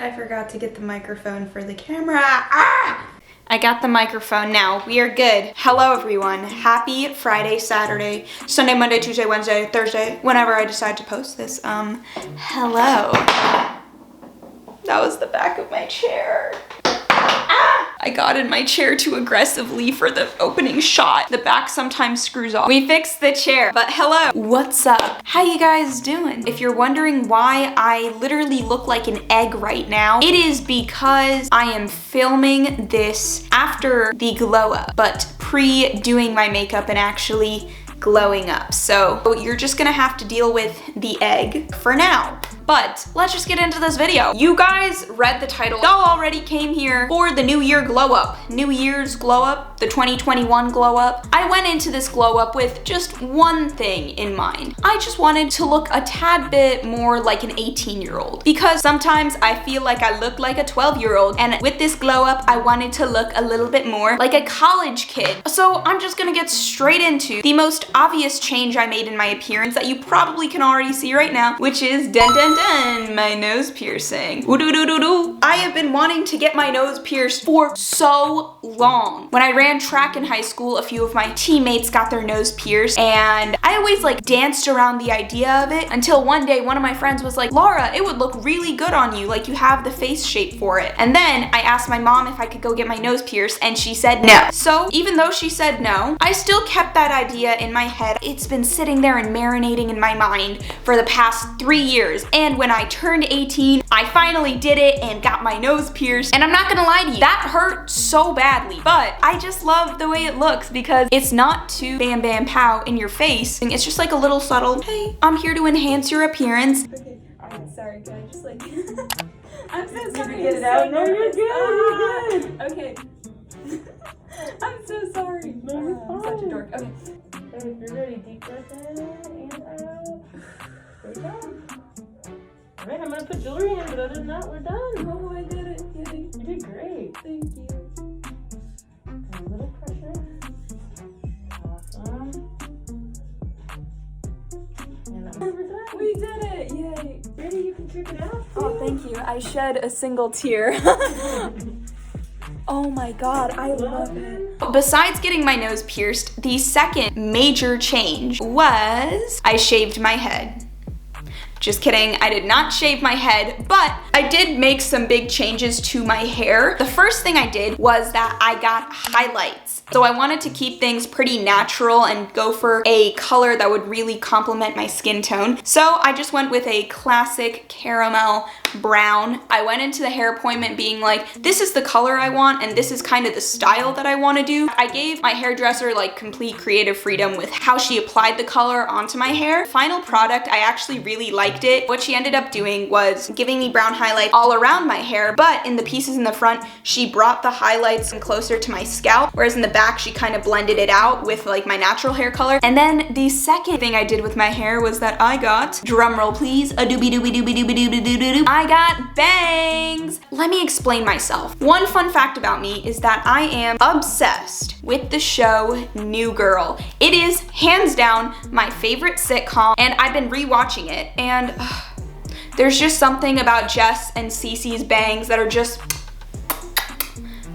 I forgot to get the microphone for the camera. Ah! I got the microphone now. We are good. Hello everyone. Happy Friday, Saturday, Sunday, Monday, Tuesday, Wednesday, Thursday, whenever I decide to post this. Hello. That was the back of my chair. I got in my chair too aggressively for the opening shot. The back sometimes screws off. We fixed the chair, but hello. What's up? How you guys doing? If you're wondering why I literally look like an egg right now, it is because I am filming this after the glow up, but pre-doing my makeup and actually glowing up. So you're just gonna have to deal with the egg for now. But let's just get into this video. You guys read the title. Y'all already came here for the New Year glow up. New Year's glow up, the 2021 glow up. I went into this glow up with just one thing in mind. I just wanted to look a tad bit more like an 18-year-old because sometimes I feel like I look like a 12-year-old, and with this glow up, I wanted to look a little bit more like a college kid. So I'm just gonna get straight into the most obvious change I made in my appearance that you probably can already see right now, which is my nose piercing. Ooh-doo-doo-doo-doo. I have been wanting to get my nose pierced for so long. When I ran track in high school, a few of my teammates got their nose pierced, and I always like danced around the idea of it until one day one of my friends was like, Lara, it would look really good on you, like you have the face shape for it. And then I asked my mom if I could go get my nose pierced, and she said no. So even though she said no, I still kept that idea in my head. It's been sitting there and marinating in my mind for the past 3 years. And when I turned 18, I finally did it and got my nose pierced. And I'm not gonna lie to you, that hurt so badly, but I just love the way it looks because it's not too bam bam pow in your face. It's just like a little subtle, hey, I'm here to enhance your appearance. Okay, alright, sorry, can I just like, I'm so sorry. Get it out. No, you're good, you're good. Okay. I'm so sorry. No, you're I'm such a dork. Okay. If you're ready, deep breath in and out. There we go. Alright, I'm gonna put jewelry in, but other than that, we're done. Oh, I did it. Yay. You did great. Thank you. A little pressure. Awesome. And we're done. We did it. Yay. Ready? You can trip it out. Oh, thank you. I shed a single tear. Oh my god, I love it. Besides getting my nose pierced, the second major change was I shaved my head. Just kidding, I did not shave my head, but I did make some big changes to my hair. The first thing I did was that I got highlights. So I wanted to keep things pretty natural and go for a color that would really complement my skin tone. So I just went with a classic caramel brown. I went into the hair appointment being like, this is the color I want and this is kind of the style that I want to do. I gave my hairdresser like complete creative freedom with how she applied the color onto my hair. Final product, I actually really liked it. What she ended up doing was giving me brown highlights all around my hair, but in the pieces in the front, she brought the highlights closer to my scalp, whereas in the back, she kind of blended it out with like my natural hair color. And then the second thing I did with my hair was that I got, drum roll please, a doobie doobie doobie doobie doobie doobie doo. I got bangs. Let me explain myself. One fun fact about me is that I am obsessed with the show New Girl. It is hands down my favorite sitcom, and I've been rewatching it, and there's just something about Jess and Cece's bangs that are just,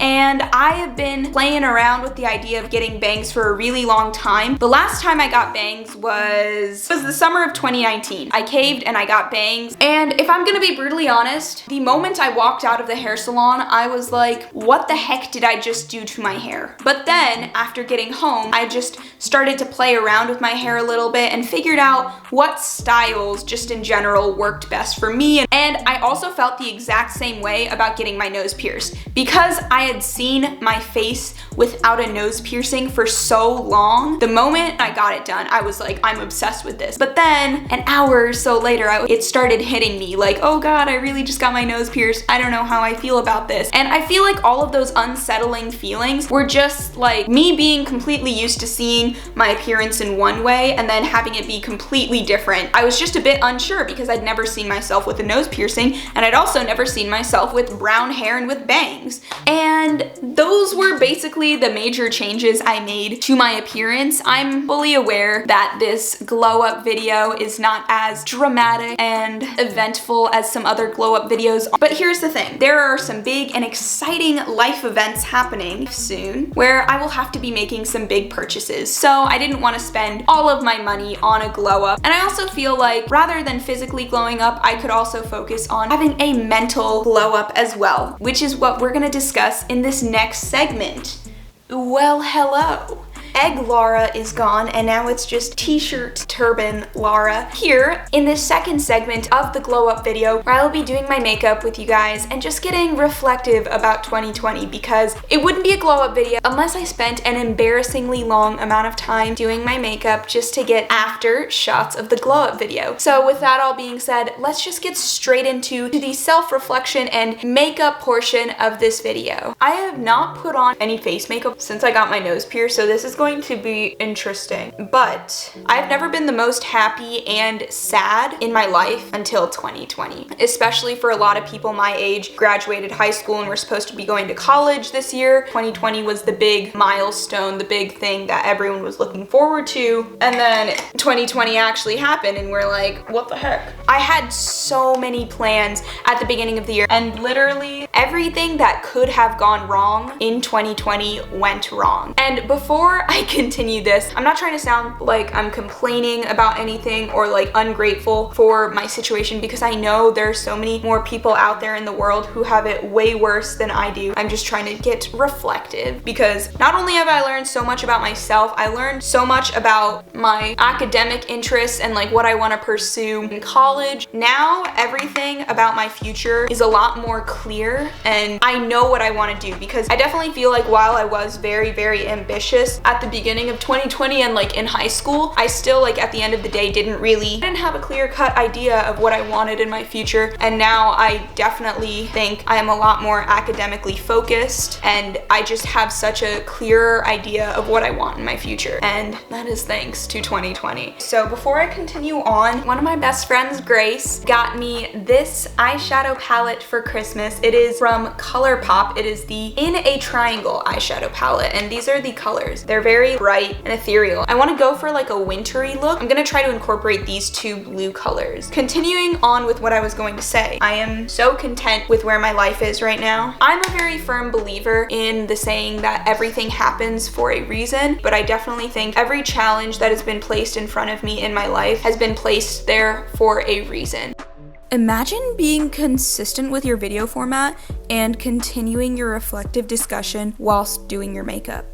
and I have been playing around with the idea of getting bangs for a really long time. The last time I got bangs was the summer of 2019. I caved and I got bangs. And if I'm gonna be brutally honest, the moment I walked out of the hair salon, I was like, what the heck did I just do to my hair? But then after getting home, I just started to play around with my hair a little bit and figured out what styles just in general worked best for me. And I also felt the exact same way about getting my nose pierced because I had seen my face without a nose piercing for so long. The moment I got it done, I was like, I'm obsessed with this. But then an hour or so later, it started hitting me like, oh God, I really just got my nose pierced. I don't know how I feel about this. And I feel like all of those unsettling feelings were just like me being completely used to seeing my appearance in one way and then having it be completely different. I was just a bit unsure because I'd never seen myself with a nose piercing, and I'd also never seen myself with brown hair and with bangs. And And those were basically the major changes I made to my appearance. I'm fully aware that this glow up video is not as dramatic and eventful as some other glow up videos, but here's the thing. There are some big and exciting life events happening soon where I will have to be making some big purchases. So I didn't want to spend all of my money on a glow up. And I also feel like rather than physically glowing up, I could also focus on having a mental glow up as well, which is what we're gonna discuss in this next segment. Well, hello. Egg Lara is gone, and now it's just t-shirt turban Lara here in this second segment of the glow up video, where I will be doing my makeup with you guys and just getting reflective about 2020, because it wouldn't be a glow up video unless I spent an embarrassingly long amount of time doing my makeup just to get after shots of the glow up video. So with that all being said, let's just get straight into the self-reflection and makeup portion of this video. I have not put on any face makeup since I got my nose pierced, so this is going to be interesting, but I've never been the most happy and sad in my life until 2020, especially for a lot of people my age, graduated high school and were supposed to be going to college this year. 2020 was the big milestone, the big thing that everyone was looking forward to, and then 2020 actually happened and we're like, what the heck? I had so many plans at the beginning of the year, and literally everything that could have gone wrong in 2020 went wrong. And before I continue this, I'm not trying to sound like I'm complaining about anything or like ungrateful for my situation, because I know there's so many more people out there in the world who have it way worse than I do. I'm just trying to get reflective, because not only have I learned so much about myself, I learned so much about my academic interests and like what I want to pursue in college. Now everything about my future is a lot more clear and I know what I want to do, because I definitely feel like while I was very, very ambitious at the beginning of 2020 and like in high school, I still like at the end of the day didn't have a clear-cut idea of what I wanted in my future. And now I definitely think I am a lot more academically focused, and I just have such a clearer idea of what I want in my future, and that is thanks to 2020. So before I continue on, one of my best friends, Grace, got me this eyeshadow palette for Christmas. It is from ColourPop. It is the In a Triangle eyeshadow palette, and these are the colors. They're very bright and ethereal. I want to go for like a wintry look. I'm gonna try to incorporate these two blue colors. Continuing on with what I was going to say, I am so content with where my life is right now. I'm a very firm believer in the saying that everything happens for a reason, but I definitely think every challenge that has been placed in front of me in my life has been placed there for a reason. Imagine being consistent with your video format and continuing your reflective discussion whilst doing your makeup.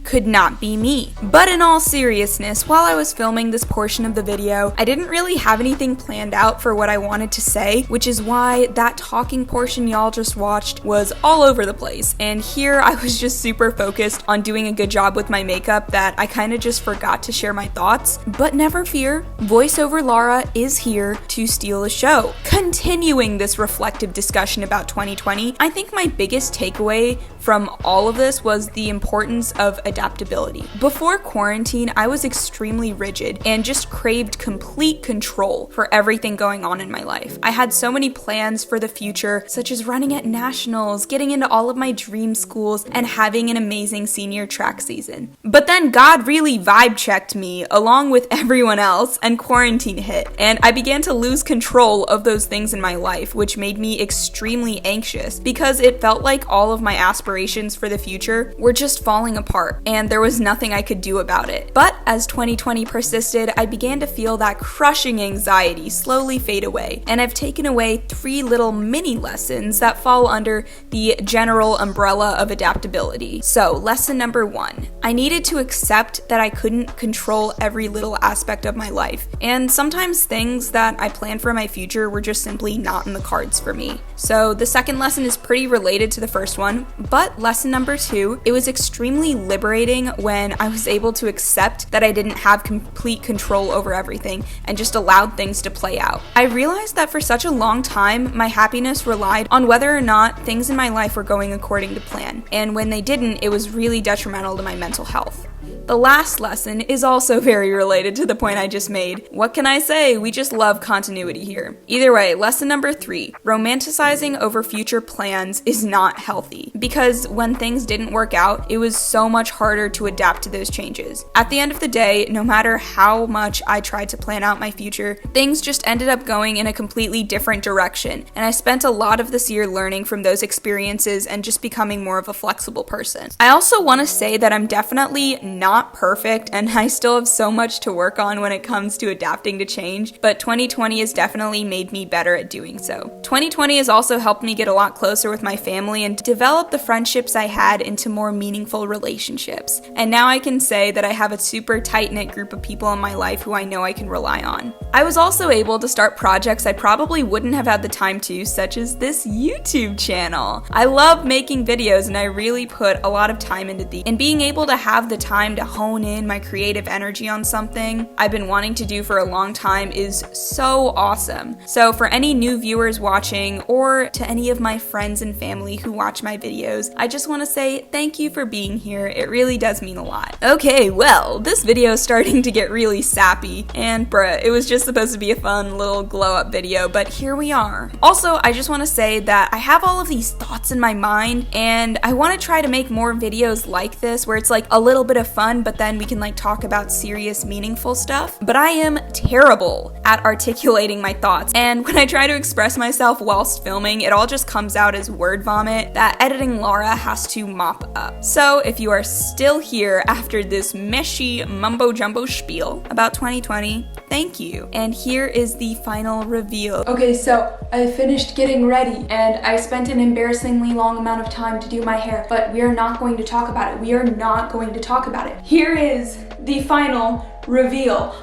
Could not be me. But in all seriousness, while I was filming this portion of the video, I didn't really have anything planned out for what I wanted to say, which is why that talking portion y'all just watched was all over the place. And here I was just super focused on doing a good job with my makeup that I kind of just forgot to share my thoughts. But never fear, voiceover Lara is here to steal the show. Continuing this reflective discussion about 2020, I think my biggest takeaway from all of this was the importance of adaptability. Before quarantine, I was extremely rigid and just craved complete control for everything going on in my life. I had so many plans for the future, such as running at nationals, getting into all of my dream schools, and having an amazing senior track season. But then God really vibe checked me along with everyone else, and quarantine hit, and I began to lose control of those things in my life, which made me extremely anxious because it felt like all of my aspirations for the future were just falling apart, and there was nothing I could do about it. But as 2020 persisted, I began to feel that crushing anxiety slowly fade away, and I've taken away 3 little mini lessons that fall under the general umbrella of adaptability. So, lesson number 1, I needed to accept that I couldn't control every little aspect of my life, and sometimes things that I planned for my future were just simply not in the cards for me. So the second lesson is pretty related to the first one, but lesson number 2, it was extremely liberating when I was able to accept that I didn't have complete control over everything and just allowed things to play out. I realized that for such a long time, my happiness relied on whether or not things in my life were going according to plan, and when they didn't, it was really detrimental to my mental health. The last lesson is also very related to the point I just made. What can I say? We just love continuity here. Either way, lesson number 3, romanticizing over future plans is not healthy, because when things didn't work out, it was so much harder to adapt to those changes. At the end of the day, no matter how much I tried to plan out my future, things just ended up going in a completely different direction, and I spent a lot of this year learning from those experiences and just becoming more of a flexible person. I also want to say that I'm definitely not perfect, and I still have so much to work on when it comes to adapting to change, but 2020 has definitely made me better at doing so. 2020 has also helped me get a lot closer with my family and develop the friendships I had into more meaningful relationships. And now I can say that I have a super tight-knit group of people in my life who I know I can rely on. I was also able to start projects I probably wouldn't have had the time to, such as this YouTube channel. I love making videos, and I really put a lot of time into these. And being able to have the time to hone in my creative energy on something I've been wanting to do for a long time is so awesome. So for any new viewers watching, or to any of my friends and family who watch my videos, I just want to say thank you for being here. It really does mean a lot. Okay, well, this video is starting to get really sappy, and bruh, it was just supposed to be a fun little glow up video, but here we are. Also, I just want to say that I have all of these thoughts in my mind, and I want to try to make more videos like this where it's like a little bit of fun, but then we can like talk about serious, meaningful stuff. But I am terrible at articulating my thoughts, and when I try to express myself whilst filming, it all just comes out as word vomit that editing Lara has to mop up. So if you are still here after this meshy mumbo jumbo spiel about 2020, thank you. And here is the final reveal. Okay, so I finished getting ready and I spent an embarrassingly long amount of time to do my hair, but we are not going to talk about it. We are not going to talk about it. Here is the final reveal.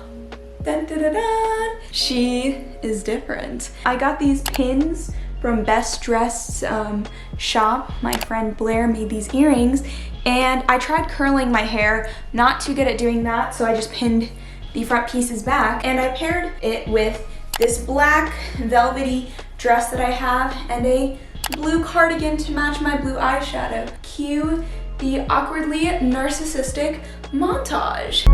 Dun, dun, dun, dun. She is different. I got these pins from Best Dressed shop. My friend Blair made these earrings, and I tried curling my hair. Not too good at doing that, so I just pinned the front pieces back, and I paired it with this black velvety dress that I have and a blue cardigan to match my blue eyeshadow. Cue the awkwardly narcissistic montage.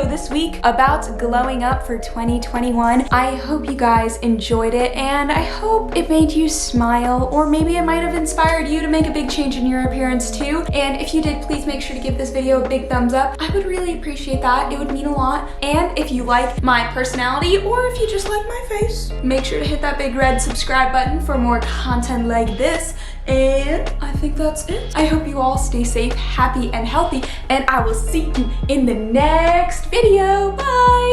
This week about glowing up for 2021. I hope you guys enjoyed it, and I hope it made you smile, or maybe it might have inspired you to make a big change in your appearance too. And if you did, please make sure to give this video a big thumbs up. I would really appreciate that. It would mean a lot. And if you like my personality, or if you just like my face, make sure to hit that big red subscribe button for more content like this. And I think that's it. I hope you all stay safe, happy, and healthy, and I will see you in the next video. Bye!